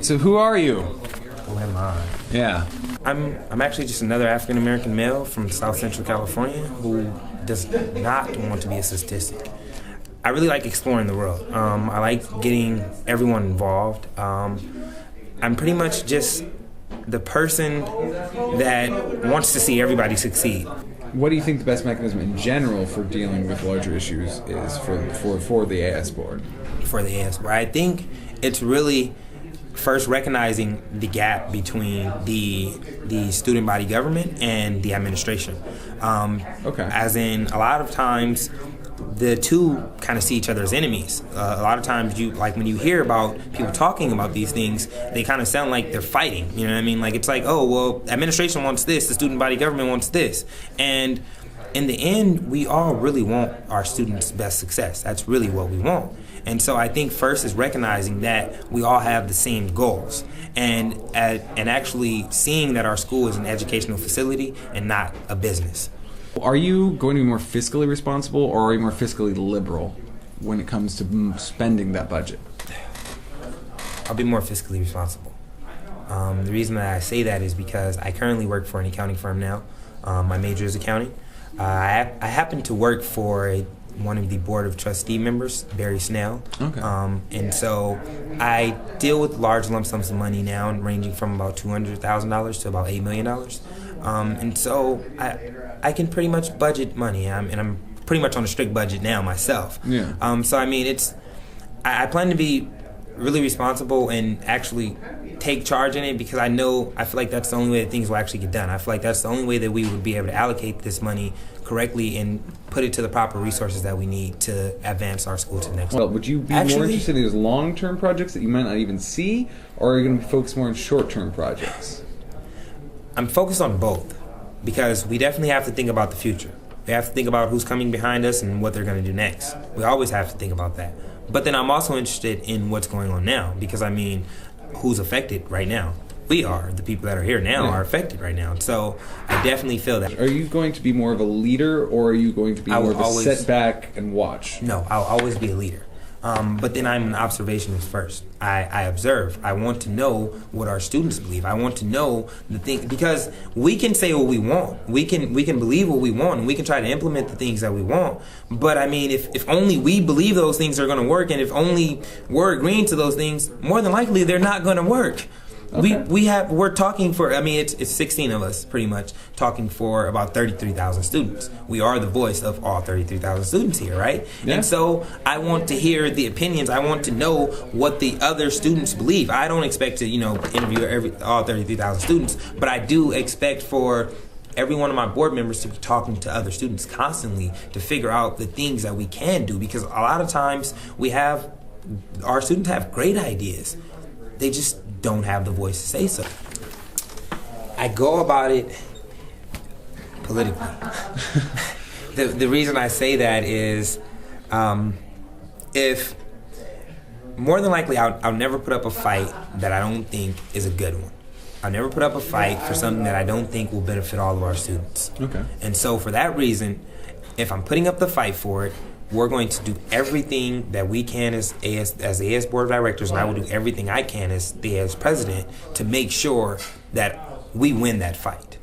So who are you? Who am I? Yeah. I'm actually just another African American male from South Central California who does not want to be a statistic. I really like exploring the world. I like getting everyone involved. I'm pretty much just the person that wants to see everybody succeed. What do you think the best mechanism in general for dealing with larger issues is for the AS board? For the AS board, I think it's really first recognizing the gap between the student body government and the administration. As in, a lot of times the two kind of see each other as enemies. A lot of times, when you hear about people talking about these things, they kind of sound like they're fighting. You know what I mean? Like, it's like, oh, well, administration wants this, the student body government wants this. And in the end, we all really want our students' best success. That's really what we want. And so I think first is recognizing that we all have the same goals and actually seeing that our school is an educational facility and not a business. Are you going to be more fiscally responsible, or are you more fiscally liberal when it comes to spending that budget? I'll be more fiscally responsible. The reason that I say that is because I currently work for an accounting firm now. My major is accounting. I happen to work for one of the board of trustee members, Barry Snell. Okay. And so I deal with large lump sums of money now, ranging from about $200,000 to about $8 million. And so I can pretty much budget money, and I'm pretty much on a strict budget now myself. Yeah. So I mean, I plan to be really responsible and actually take charge in it, because I feel like that's the only way that things will actually get done. I feel like that's the only way that we would be able to allocate this money correctly and put it to the proper resources that we need to advance our school to the next level. Well, would you be more interested in these long-term projects that you might not even see, or are you going to focus more on short-term projects? I'm focused on both, because we definitely have to think about the future. We have to think about who's coming behind us and what they're going to do next. We always have to think about that. But then I'm also interested in what's going on now, because I mean, who's affected right now? We are. The people that are here now are affected right now. So I definitely feel that. Are you going to be more of a leader, or are you going to be more of a sit back and watch? No, I'll always be a leader. But then I'm an observationist first. I observe. I want to know what our students believe. I want to know the thing, because we can say what we want. We can believe what we want, and we can try to implement the things that we want. But I mean, if only we believe those things are going to work, and if only we're agreeing to those things, more than likely they're not going to work. Okay. We're talking for, I mean, it's 16 of us pretty much talking for about 33,000 students. We are the voice of all 33,000 students here, right? Yeah. And so I want to hear the opinions. I want to know what the other students believe. I don't expect to, interview all 33,000 students, but I do expect for every one of my board members to be talking to other students constantly to figure out the things that we can do, because a lot of times our students have great ideas. They just don't have the voice to say so. I go about it politically. The reason I say that is, if more than likely I'll never put up a fight that I don't think is a good one. I'll never put up a fight for something that I don't think will benefit all of our students. Okay. And so for that reason, if I'm putting up the fight for it, we're going to do everything that we can as the AS Board of Directors, and I will do everything I can as the AS President to make sure that we win that fight.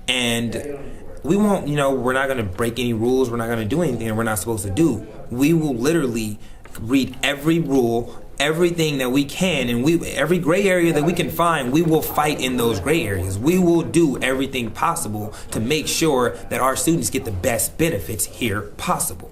And we won't, we're not going to break any rules. We're not going to do anything that we're not supposed to do. We will literally read every rule, everything that we can, and every gray area that we can find, we will fight in those gray areas. We will do everything possible to make sure that our students get the best benefits here possible.